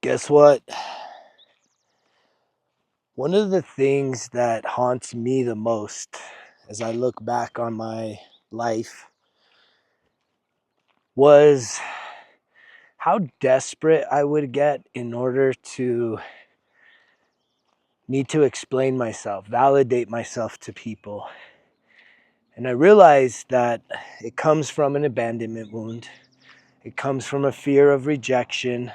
Guess what? One of the things that haunts me the most as I look back on my life was how desperate I would get in order to need to explain myself, validate myself to people. And I realized that it comes from an abandonment wound. It comes from a fear of rejection,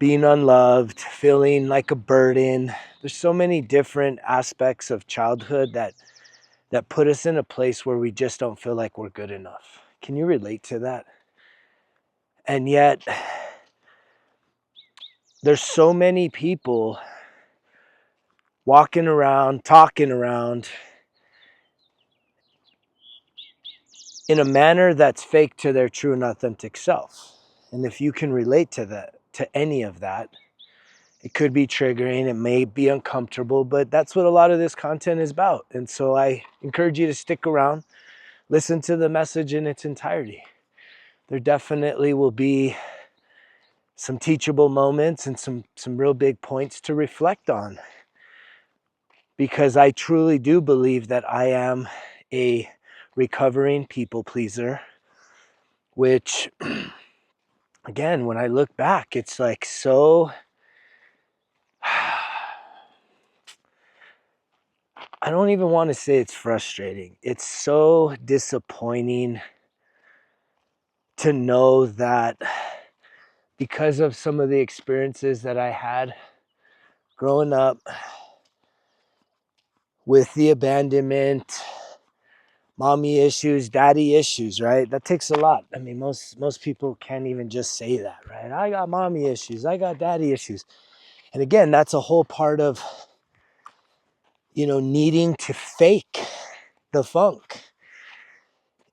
being unloved, feeling like a burden. There's so many different aspects of childhood that put us in a place where we just don't feel like we're good enough. Can you relate to that? And yet, there's so many people walking around, talking around in a manner that's fake to their true and authentic self. And if you can relate to that, to any of that, it could be triggering, it may be uncomfortable, but that's what a lot of this content is about. And so I encourage you to stick around, listen to the message in its entirety. There definitely will be some teachable moments and some real big points to reflect on, because I truly do believe that I am a recovering people pleaser, which again, when I look back, it's like so I don't even want to say it's frustrating. It's so disappointing to know that because of some of the experiences that I had growing up with the abandonment, mommy issues, daddy issues, right? That takes a lot. I mean, most people can't even just say that, right? I got mommy issues, I got daddy issues. And again, that's a whole part of, needing to fake the funk,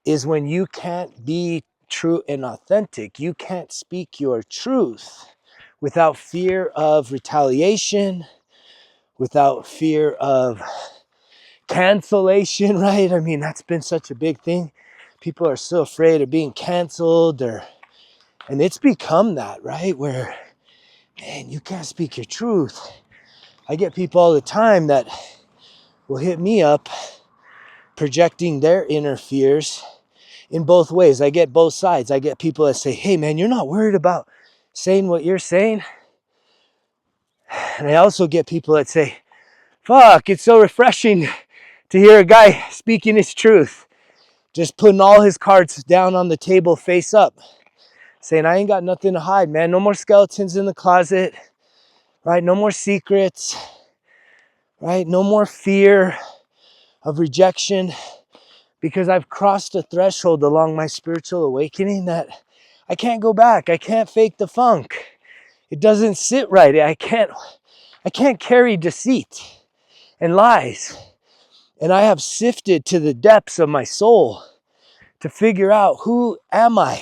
is when you can't be true and authentic. You can't speak your truth without fear of retaliation, without fear of cancellation, right? I mean, that's been such a big thing. People are so afraid of being canceled, and it's become that, right? Where, man, you can't speak your truth. I get people all the time that will hit me up projecting their inner fears in both ways. I get both sides. I get people that say, hey man, you're not worried about saying what you're saying. And I also get people that say, fuck, it's so refreshing to hear a guy speaking his truth, just putting all his cards down on the table face up, saying, I ain't got nothing to hide, man. No more skeletons in the closet, right? No more secrets, right? No more fear of rejection, because I've crossed a threshold along my spiritual awakening that I can't go back. I can't fake the funk. It doesn't sit right. I can't carry deceit and lies. And I have sifted to the depths of my soul to figure out, who am I?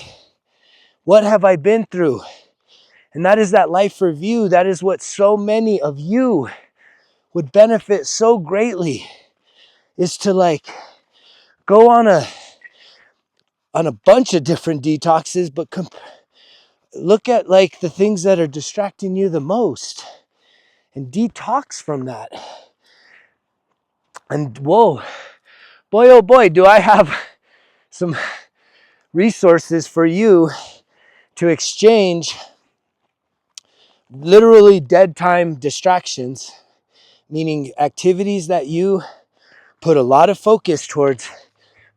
What have I been through? And that is that life review. That is what so many of you would benefit so greatly, is to go on a bunch of different detoxes, but look at the things that are distracting you the most and detox from that. And whoa, boy, oh boy, do I have some resources for you to exchange literally dead time distractions, meaning activities that you put a lot of focus towards,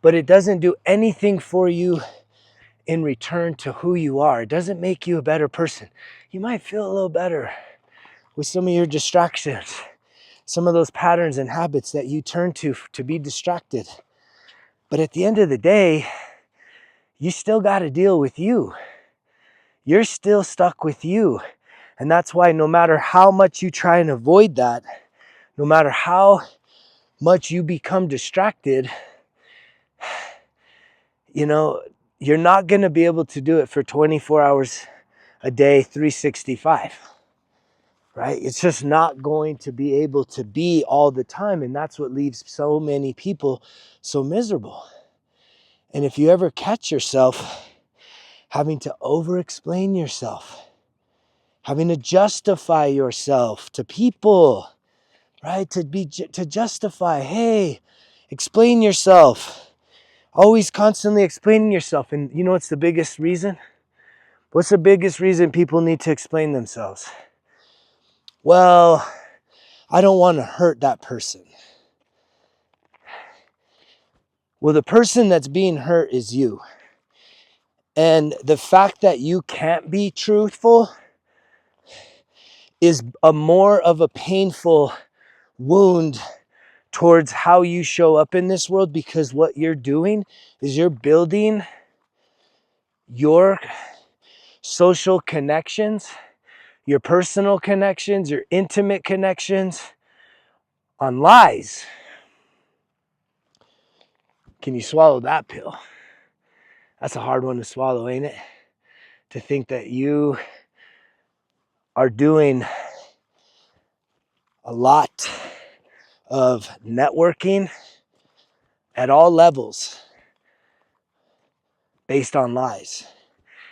but it doesn't do anything for you in return to who you are. It doesn't make you a better person. You might feel a little better with some of your distractions, some of those patterns and habits that you turn to be distracted. But at the end of the day, you still got to deal with you. You're still stuck with you. And that's why no matter how much you try and avoid that, no matter how much you become distracted, you're not going to be able to do it for 24 hours a day, 365, right? It's just not going to be able to be all the time. And that's what leaves so many people so miserable. And if you ever catch yourself having to over-explain yourself, having to justify yourself to people, right? To justify, hey, explain yourself. Always constantly explaining yourself. And you know what's the biggest reason? What's the biggest reason people need to explain themselves? Well, I don't want to hurt that person. Well, the person that's being hurt is you. And the fact that you can't be truthful is a more of a painful wound towards how you show up in this world, because what you're doing is you're building your social connections, your personal connections, your intimate connections on lies. Can you swallow that pill? That's a hard one to swallow, ain't it? To think that you are doing a lot of networking at all levels based on lies.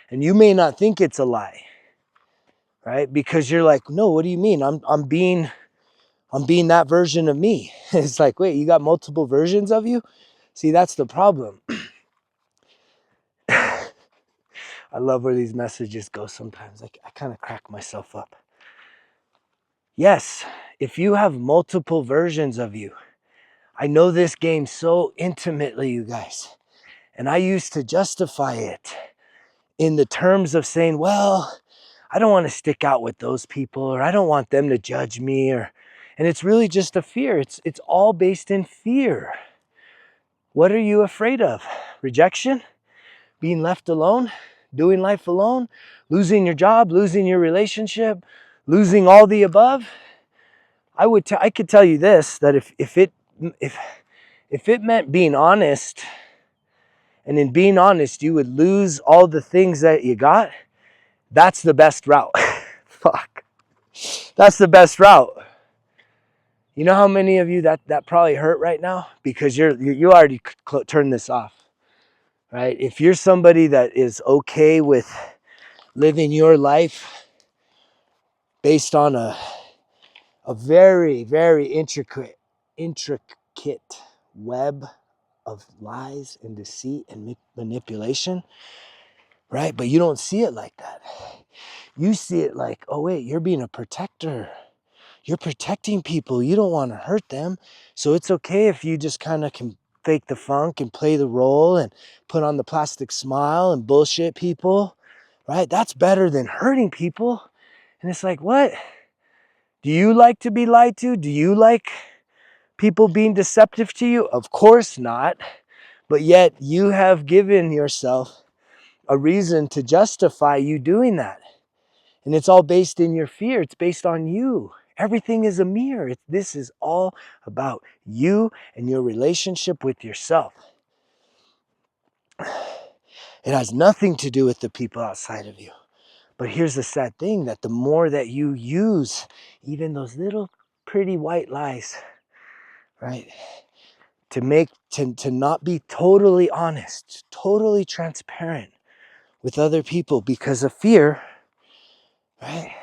And you may not think it's a lie, right? Because you're like, no, what do you mean? I'm being that version of me. It's like, wait, you got multiple versions of you? See, that's the problem. I love where these messages go sometimes. I kind of crack myself up. Yes, if you have multiple versions of you, I know this game so intimately, you guys. And I used to justify it in the terms of saying, well, I don't want to stick out with those people, or I don't want them to judge me, and it's really just a fear. It's all based in fear. What are you afraid of? Rejection? Being left alone? Doing life alone? Losing your job? Losing your relationship? Losing all the above? I could tell you this, that if it meant being honest, and in being honest you would lose all the things that you got, that's the best route. Fuck. That's the best route. You know how many of you that probably hurt right now? Because you already turned this off, right? If you're somebody that is okay with living your life based on a very, very intricate web of lies and deceit and manipulation, right? But you don't see it like that. You see it like, oh wait, you're being a protector. You're protecting people. You don't want to hurt them. So it's okay if you just kind of can fake the funk and play the role and put on the plastic smile and bullshit people, right? That's better than hurting people. And it's like, what? Do you like to be lied to? Do you like people being deceptive to you? Of course not. But yet you have given yourself a reason to justify you doing that. And it's all based in your fear. It's based on you. Everything is a mirror. This is all about you and your relationship with yourself. It has nothing to do with the people outside of you. But here's the sad thing, that the more that you use even those little pretty white lies, right, to not be totally honest, totally transparent with other people because of fear, right,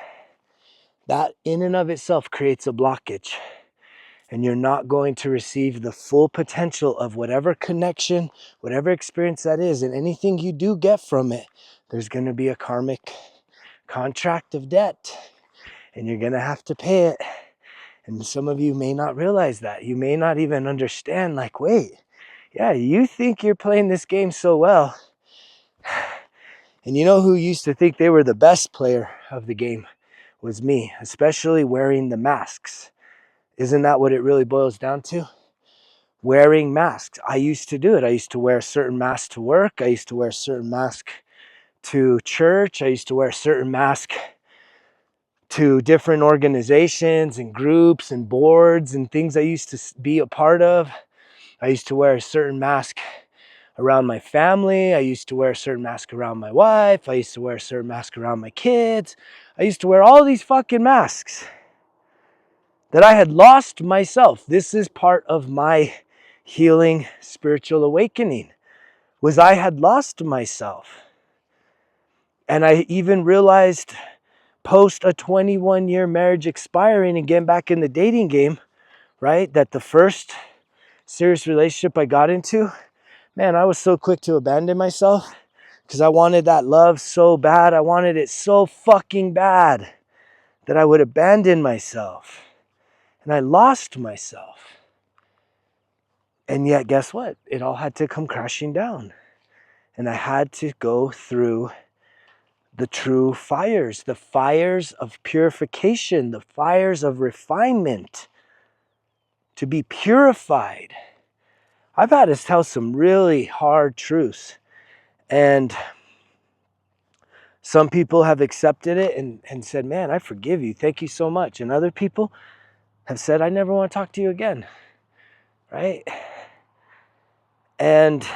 that in and of itself creates a blockage. And you're not going to receive the full potential of whatever connection, whatever experience that is. And anything you do get from it, there's going to be a karmic contract of debt. And you're going to have to pay it. And some of you may not realize that. You may not even understand, like, wait, yeah, you think you're playing this game so well. And you know who used to think they were the best player of the game? Was me, especially wearing the masks. Isn't that what it really boils down to? Wearing masks. I used to do it. I used to wear a certain mask to work. I used to wear a certain mask to church. I used to wear a certain mask to different organizations and groups and boards and things I used to be a part of. I used to wear a certain mask around my family. I used to wear a certain mask around my wife. I used to wear a certain mask around my kids. I used to wear all these fucking masks that I had lost myself. This is part of my healing spiritual awakening, was I had lost myself. And I even realized post a 21-year marriage expiring and getting back in the dating game, right? That the first serious relationship I got into, man, I was so quick to abandon myself because I wanted that love so bad. I wanted it so fucking bad that I would abandon myself. And I lost myself. And yet, guess what? It all had to come crashing down. And I had to go through the true fires, the fires of purification, the fires of refinement, to be purified. I've had to tell some really hard truths. And some people have accepted it and said, man, I forgive you. Thank you so much. And other people have said, I never want to talk to you again. Right? And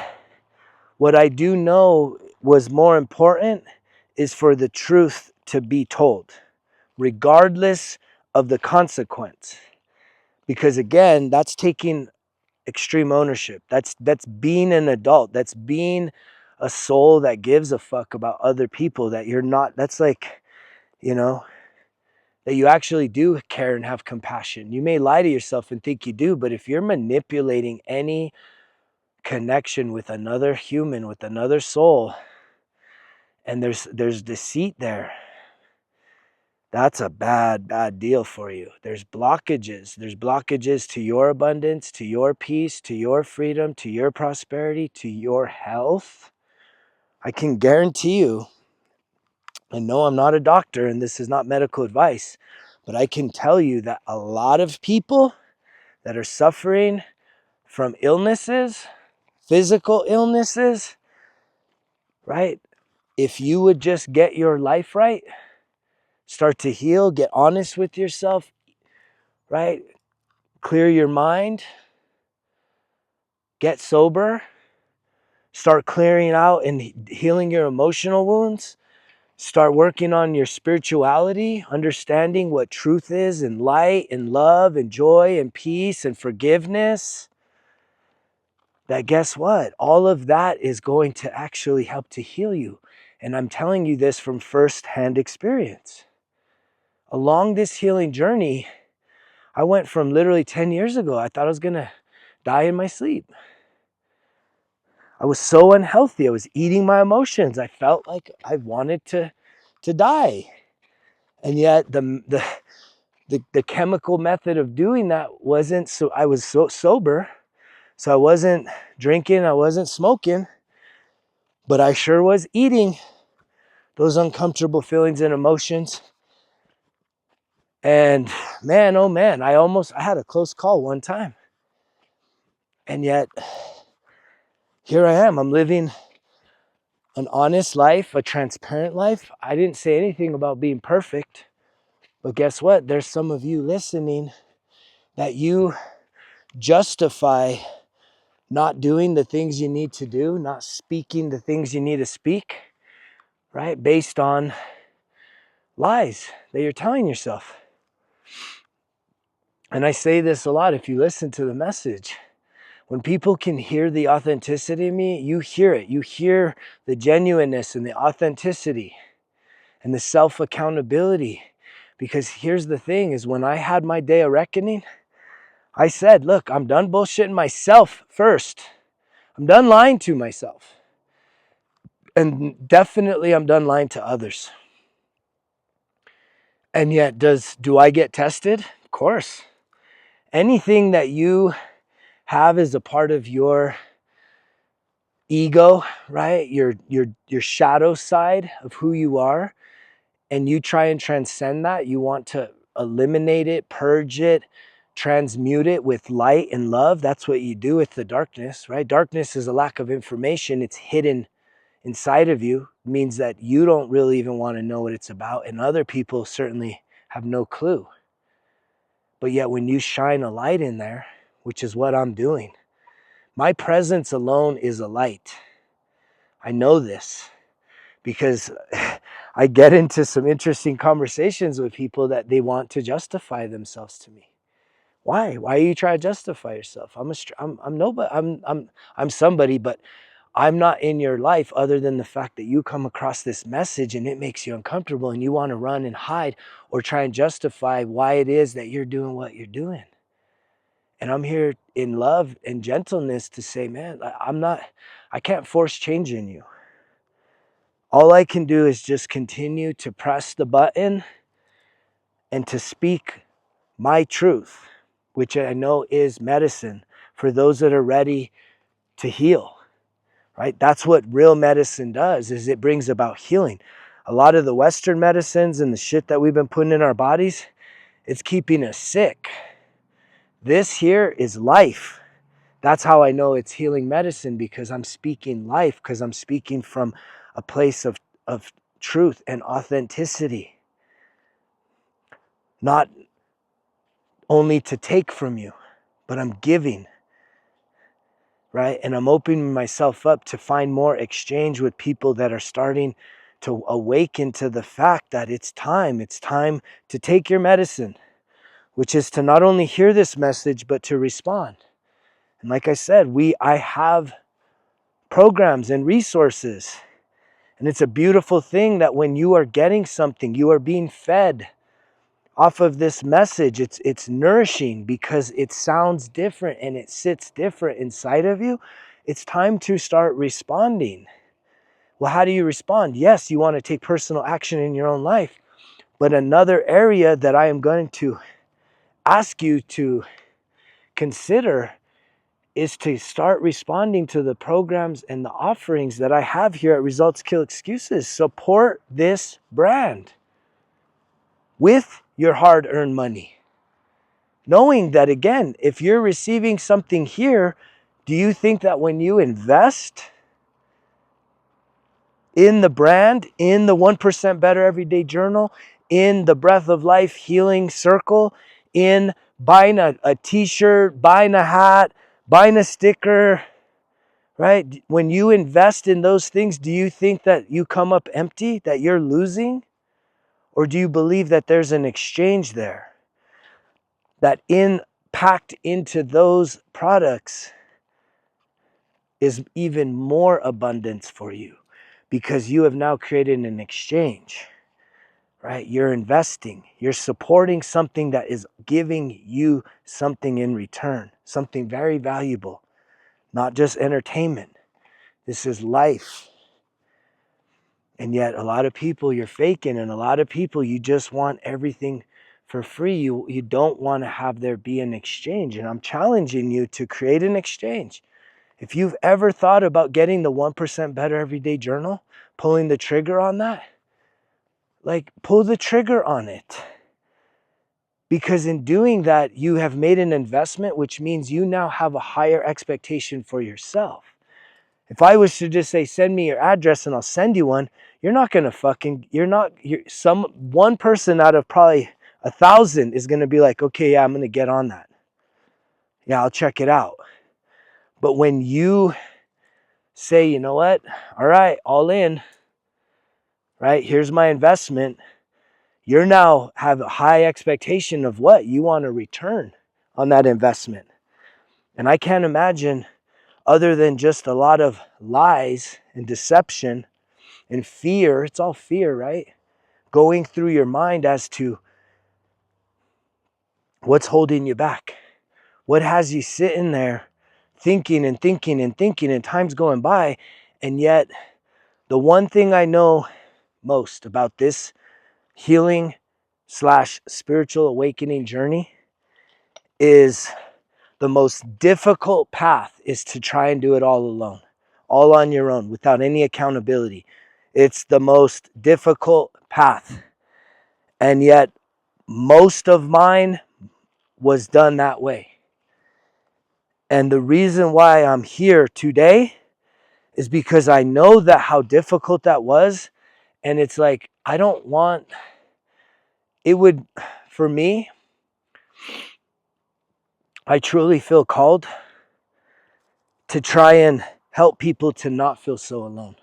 what I do know was more important is for the truth to be told, regardless of the consequence. Because again, that's taking extreme ownership. That's being an adult. That's being a soul that gives a fuck about other people, that you're not, that's like, you know, that you actually do care and have compassion. You may lie to yourself and think you do, but if you're manipulating any connection with another human, with another soul, and there's deceit there, that's a bad deal for you. There's blockages to your abundance, to your peace, to your freedom, to your prosperity, to your health. I can guarantee you, I know I'm not a doctor and this is not medical advice, but I can tell you that a lot of people that are suffering from illnesses, physical illnesses, right? If you would just get your life right, start to heal, get honest with yourself, right? Clear your mind, get sober, start clearing out and healing your emotional wounds, start working on your spirituality, understanding what truth is and light and love and joy and peace and forgiveness. That guess what? All of that is going to actually help to heal you. And I'm telling you this from firsthand experience. Along this healing journey, I went from literally 10 years ago, I thought I was going to die in my sleep. I was so unhealthy. I was eating my emotions. I felt like I wanted to die. And yet the chemical method of doing that wasn't, so I was so sober. So I wasn't drinking, I wasn't smoking, but I sure was eating those uncomfortable feelings and emotions. And man, oh man, I had a close call one time. And yet here I am. I'm living an honest life, a transparent life. I didn't say anything about being perfect. But guess what? There's some of you listening that you justify not doing the things you need to do, not speaking the things you need to speak, right? Based on lies that you're telling yourself. And I say this a lot if you listen to the message. When people can hear the authenticity of me, you hear it. You hear the genuineness and the authenticity and the self-accountability. Because here's the thing is when I had my day of reckoning, I said, look, I'm done bullshitting myself first. I'm done lying to myself. And definitely I'm done lying to others. And yet, do I get tested? Of course. Anything that you have as a part of your ego, right? Your shadow side of who you are, and you try and transcend that, you want to eliminate it, purge it, transmute it with light and love. That's what you do with the darkness, right? Darkness is a lack of information. It's hidden inside of you. It means that you don't really even want to know what it's about, and other people certainly have no clue. But yet when you shine a light in there, which is what I'm doing, my presence alone is a light. I know this because I get into some interesting conversations with people that they want to justify themselves to me. Why? Why are you trying to justify yourself? I'm nobody. I'm somebody, but I'm not in your life other than the fact that you come across this message and it makes you uncomfortable and you want to run and hide or try and justify why it is that you're doing what you're doing. And I'm here in love and gentleness to say, man, I can't force change in you. All I can do is just continue to press the button and to speak my truth, which I know is medicine for those that are ready to heal, right? That's what real medicine does, is it brings about healing. A lot of the Western medicines and the shit that we've been putting in our bodies, it's keeping us sick. This here is life. That's how I know it's healing medicine, because I'm speaking life, because I'm speaking from a place of truth and authenticity. Not only to take from you, but I'm giving, right? And I'm opening myself up to find more exchange with people that are starting to awaken to the fact that it's time to take your medicine, which is to not only hear this message, but to respond. And like I said, I have programs and resources. And it's a beautiful thing that when you are getting something, you are being fed off of this message. It's nourishing because it sounds different and it sits different inside of you. It's time to start responding. Well, how do you respond? Yes, you want to take personal action in your own life. But another area that I am going to ask you to consider is to start responding to the programs and the offerings that I have here at Results Kill Excuses. Support this brand with your hard-earned money. Knowing that, again, if you're receiving something here, do you think that when you invest in the brand, in the 1% Better Everyday Journal, in the Breath of Life Healing Circle, in buying a t-shirt, buying a hat, buying a sticker, right? When you invest in those things, do you think that you come up empty, that you're losing? Or do you believe that there's an exchange there? That packed into those products is even more abundance for you, because you have now created an exchange, right? You're investing, you're supporting something that is giving you something in return, something very valuable, not just entertainment. This is life. And yet a lot of people you're faking, and a lot of people you just want everything for free. You don't want to have there be an exchange. And I'm challenging you to create an exchange. If you've ever thought about getting the 1% Better Everyday Journal, pulling the trigger on that, like, pull the trigger on it. Because in doing that, you have made an investment, which means you now have a higher expectation for yourself. If I was to just say, send me your address and I'll send you one, you're not going to one person out of probably 1,000 is going to be like, okay, yeah, I'm going to get on that. Yeah, I'll check it out. But when you say, you know what? All right, all in, right? Here's my investment. You now have a high expectation of what you want to return on that investment. And I can't imagine, other than just a lot of lies and deception and fear, it's all fear, right? Going through your mind as to what's holding you back. What has you sitting there thinking and thinking and thinking, and time's going by. And yet the one thing I know most about this healing / spiritual awakening journey is the most difficult path is to try and do it all alone, all on your own, without any accountability. It's the most difficult path. And yet most of mine was done that way. And the reason why I'm here today is because I know that how difficult that was. And it's like, for me, I truly feel called to try and help people to not feel so alone,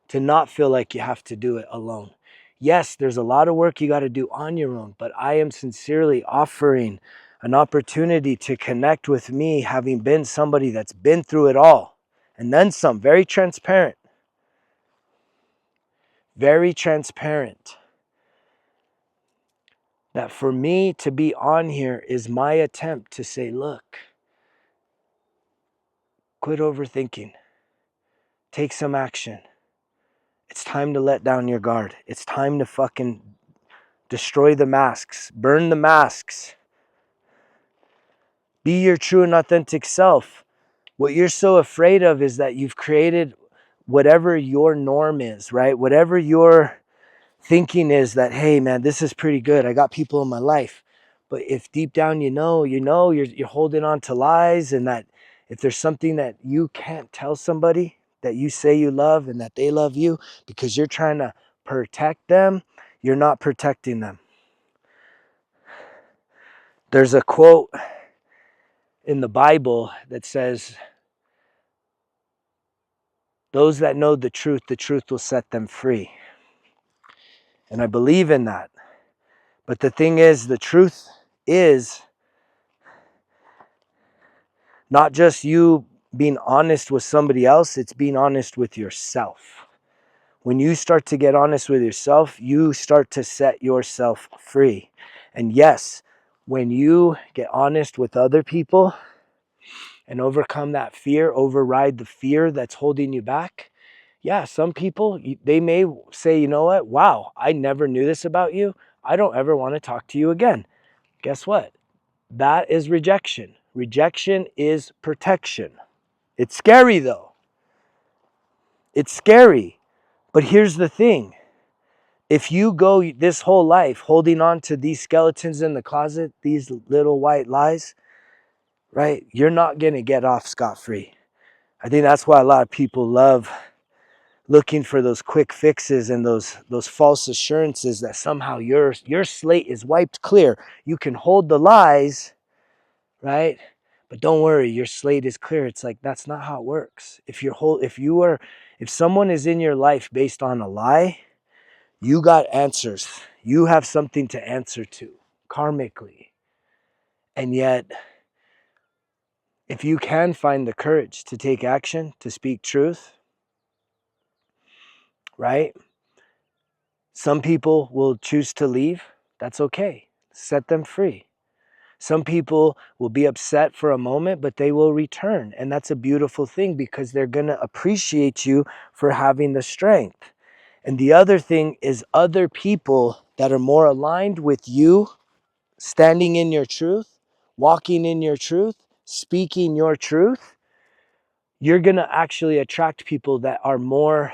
to not feel like you have to do it alone. Yes, there's a lot of work you got to do on your own, but I am sincerely offering an opportunity to connect with me, having been somebody that's been through it all and then some. Very transparent. Very transparent. That for me to be on here is my attempt to say, look, quit overthinking. Take some action. It's time to let down your guard. It's time to fucking destroy the masks. Burn the masks. Be your true and authentic self. What you're so afraid of is that you've created whatever your norm is, right? Whatever your thinking is that, hey man, this is pretty good. I got people in my life. But if deep down you're holding on to lies, and that if there's something that you can't tell somebody that you say you love and that they love you because you're trying to protect them, you're not protecting them. There's a quote in the Bible that says, those that know the truth will set them free. And I believe in that. But the thing is, the truth is not just you being honest with somebody else, it's being honest with yourself. When you start to get honest with yourself, you start to set yourself free. And yes, when you get honest with other people and overcome that fear, override the fear that's holding you back, yeah, some people, they may say, you know what? Wow, I never knew this about you. I don't ever want to talk to you again. Guess what? That is rejection. Rejection is protection. It's scary though. It's scary. But here's the thing. If you go this whole life holding on to these skeletons in the closet, these little white lies, right? You're not going to get off scot-free. I think that's why a lot of people love looking for those quick fixes and those false assurances that somehow your slate is wiped clear. You can hold the lies, right? But don't worry, your slate is clear. It's like, that's not how it works. If someone is in your life based on a lie, you got answers. You have something to answer to karmically. And yet, if you can find the courage to take action, to speak truth, right? Some people will choose to leave. That's okay. Set them free. Some people will be upset for a moment, but they will return. And that's a beautiful thing because they're going to appreciate you for having the strength. And the other thing is other people that are more aligned with you, standing in your truth, walking in your truth, speaking your truth. You're going to actually attract people that are more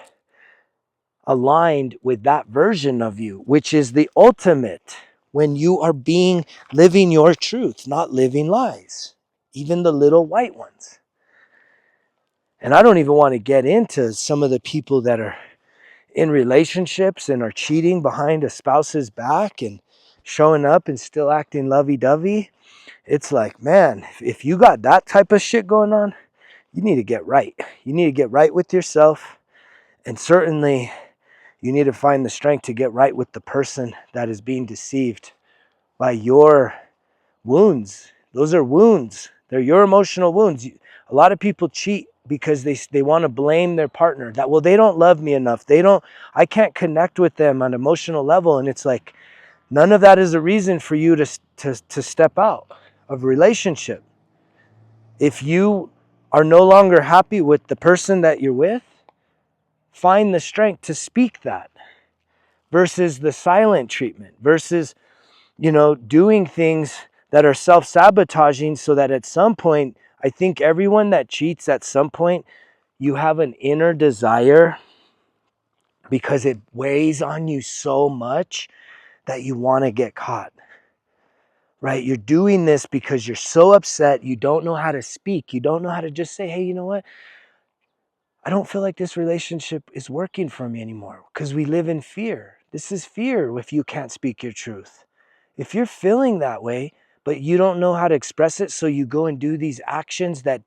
aligned with that version of you, which is the ultimate when you are living your truth, not living lies, even the little white ones. And I don't even want to get into some of the people that are in relationships and are cheating behind a spouse's back and showing up and still acting lovey-dovey. It's like, man, if you got that type of shit going on, you need to get right. You need to get right with yourself. And certainly you need to find the strength to get right with the person that is being deceived by your wounds. Those are wounds. They're your emotional wounds. A lot of people cheat because they want to blame their partner. That, well, they don't love me enough. I can't connect with them on an emotional level. And it's like, none of that is a reason for you to step out of a relationship. If you are no longer happy with the person that you're with, find the strength to speak that versus the silent treatment, versus, doing things that are self-sabotaging, so that at some point, I think everyone that cheats at some point, you have an inner desire because it weighs on you so much that you want to get caught. Right? You're doing this because you're so upset. You don't know how to speak. You don't know how to just say, hey, you know what? I don't feel like this relationship is working for me anymore, because we live in fear. This is fear if you can't speak your truth. If you're feeling that way, but you don't know how to express it, so you go and do these actions that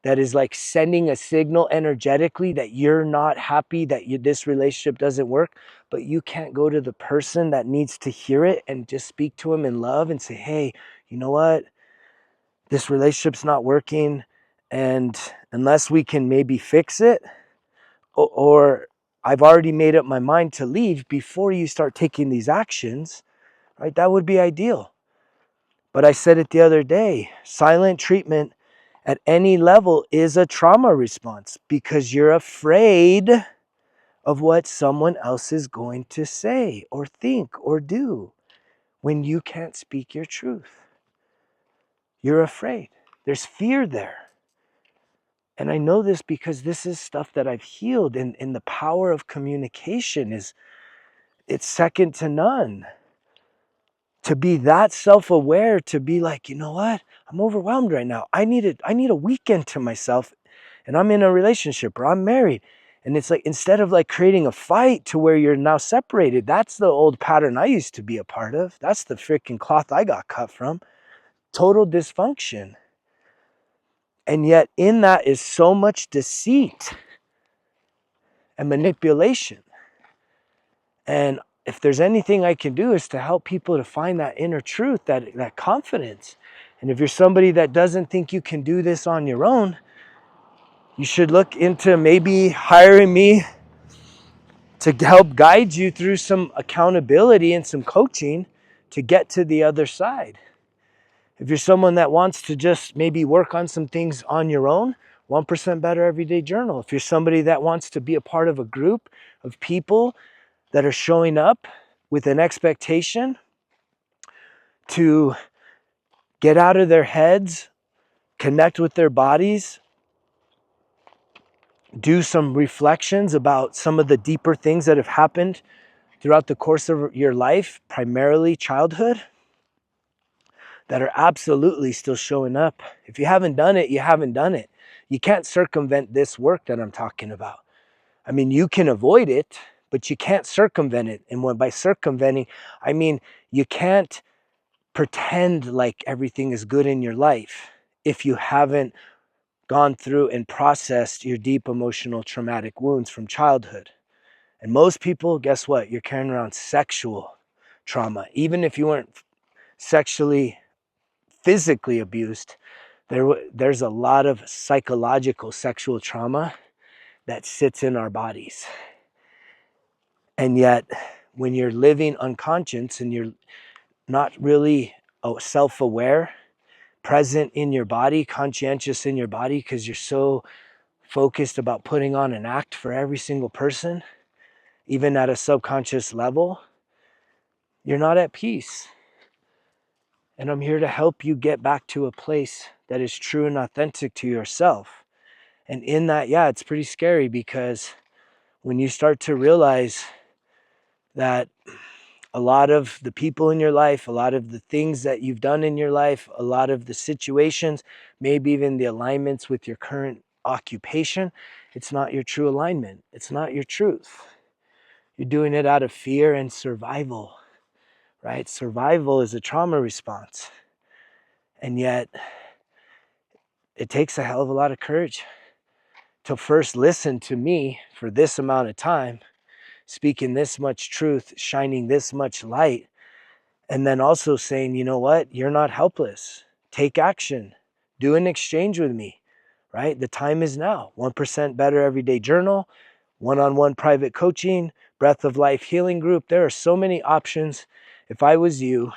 is like sending a signal energetically that you're not happy, that this relationship doesn't work, but you can't go to the person that needs to hear it and just speak to them in love and say, hey, you know what? This relationship's not working, And unless we can maybe fix it, or I've already made up my mind to leave before you start taking these actions, right? That would be ideal. But I said it the other day, silent treatment at any level is a trauma response because you're afraid of what someone else is going to say or think or do when you can't speak your truth. You're afraid. There's fear there. And I know this because this is stuff that I've healed, and the power of communication it's second to none. To be that self-aware, to be like, you know what? I'm overwhelmed right now. I need a weekend to myself, and I'm in a relationship or I'm married. And it's like, instead of like creating a fight to where you're now separated, that's the old pattern I used to be a part of. That's the freaking cloth I got cut from. Total dysfunction. And yet in that is so much deceit and manipulation. And if there's anything I can do is to help people to find that inner truth, that confidence. And if you're somebody that doesn't think you can do this on your own, you should look into maybe hiring me to help guide you through some accountability and some coaching to get to the other side. If you're someone that wants to just maybe work on some things on your own, 1% Better Everyday Journal. If you're somebody that wants to be a part of a group of people that are showing up with an expectation to get out of their heads, connect with their bodies, do some reflections about some of the deeper things that have happened throughout the course of your life, primarily childhood, that are absolutely still showing up. If you haven't done it, you haven't done it. You can't circumvent this work that I'm talking about. I mean, you can avoid it, but you can't circumvent it. And by circumventing, I mean, you can't pretend like everything is good in your life if you haven't gone through and processed your deep emotional traumatic wounds from childhood. And most people, guess what? You're carrying around sexual trauma. Even if you weren't sexually, physically abused, there's a lot of psychological sexual trauma that sits in our bodies. And yet, when you're living unconscious and you're not really self-aware, present in your body, conscientious in your body, because you're so focused about putting on an act for every single person, even at a subconscious level, you're not at peace. And I'm here to help you get back to a place that is true and authentic to yourself. And in that, yeah, it's pretty scary, because when you start to realize that a lot of the people in your life, a lot of the things that you've done in your life, a lot of the situations, maybe even the alignments with your current occupation, it's not your true alignment. It's not your truth. You're doing it out of fear and survival, right? Survival is a trauma response. And yet, it takes a hell of a lot of courage to first listen to me for this amount of time, speaking this much truth, shining this much light, and then also saying, you know what, you're not helpless. Take action. Do an exchange with me, right? The time is now. 1% Better Everyday Journal, one-on-one private coaching, Breath of Life Healing Group. There are so many options. If I was you,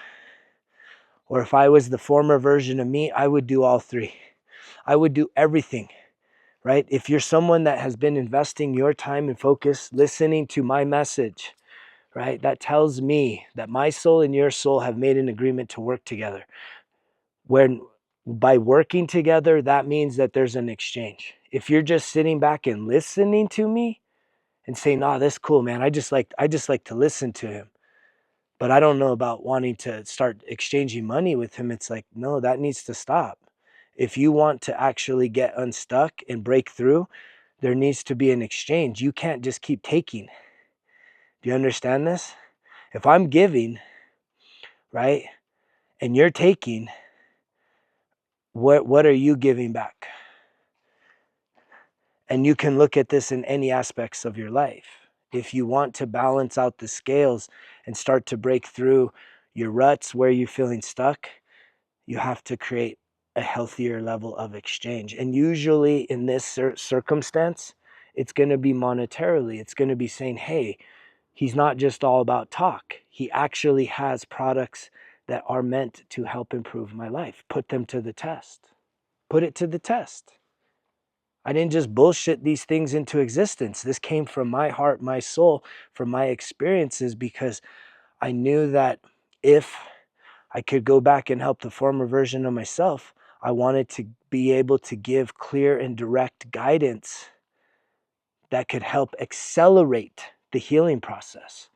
or if I was the former version of me, I would do all three. I would do everything, right? If you're someone that has been investing your time and focus, listening to my message, right? That tells me that my soul and your soul have made an agreement to work together. When by working together, that means that there's an exchange. If you're just sitting back and listening to me and saying, "Oh, that's cool, man. I just like to listen to him, but I don't know about wanting to start exchanging money with him." It's like, no, that needs to stop. If you want to actually get unstuck and break through, there needs to be an exchange. You can't just keep taking. Do you understand this? If I'm giving, right, and you're taking, what are you giving back? And you can look at this in any aspects of your life. If you want to balance out the scales and start to break through your ruts where you're feeling stuck, you have to create a healthier level of exchange. And usually in this circumstance, it's going to be monetarily. It's going to be saying, hey, he's not just all about talk. He actually has products that are meant to help improve my life. Put them to the test. Put it to the test. I didn't just bullshit these things into existence. This came from my heart, my soul, from my experiences, because I knew that if I could go back and help the former version of myself, I wanted to be able to give clear and direct guidance that could help accelerate the healing process.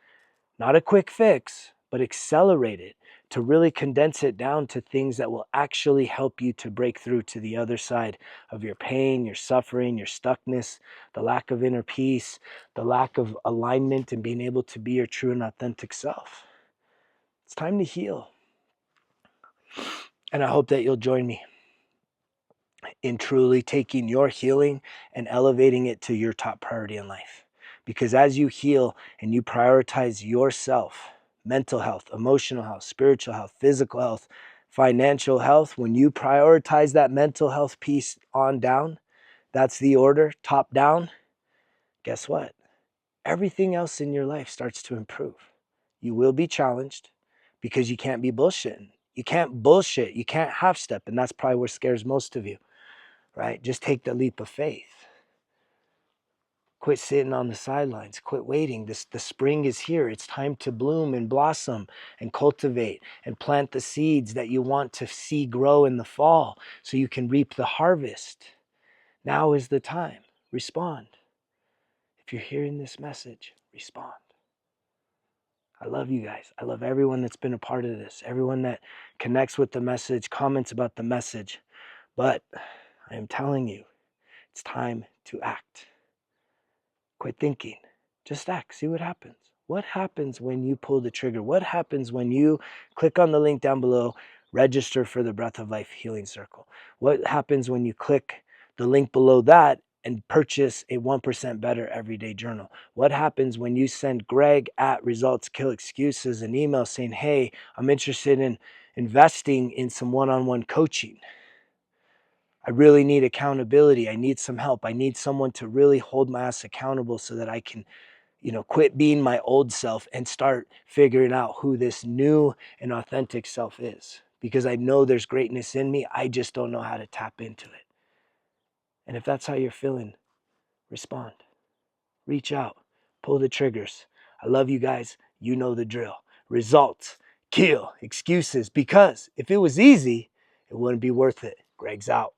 Not a quick fix, but accelerate it, to really condense it down to things that will actually help you to break through to the other side of your pain, your suffering, your stuckness, the lack of inner peace, the lack of alignment and being able to be your true and authentic self. It's time to heal. And I hope that you'll join me in truly taking your healing and elevating it to your top priority in life. Because as you heal and you prioritize yourself, mental health, emotional health, spiritual health, physical health, financial health, when you prioritize that mental health piece on down, that's the order, top down, guess what? Everything else in your life starts to improve. You will be challenged because you can't be bullshitting. You can't bullshit. You can't half step. And that's probably what scares most of you, right? Just take the leap of faith. Quit sitting on the sidelines. Quit waiting. The spring is here. It's time to bloom and blossom and cultivate and plant the seeds that you want to see grow in the fall so you can reap the harvest. Now is the time. Respond. If you're hearing this message, respond. I love you guys. I love everyone that's been a part of this, everyone that connects with the message, comments about the message. But I am telling you, it's time to act. Quit thinking. Just act. See what happens. What happens when you pull the trigger? What happens when you click on the link down below, register for the Breath of Life Healing Circle? What happens when you click the link below that and purchase a 1% Better Everyday Journal? What happens when you send Greg at Results Kill Excuses an email saying, hey, I'm interested in investing in some one-on-one coaching. I really need accountability. I need some help. I need someone to really hold my ass accountable so that I can, quit being my old self and start figuring out who this new and authentic self is. Because I know there's greatness in me. I just don't know how to tap into it. And if that's how you're feeling, respond. Reach out. Pull the triggers. I love you guys. You know the drill. Results. Kill excuses. Because if it was easy, it wouldn't be worth it. Greg's out.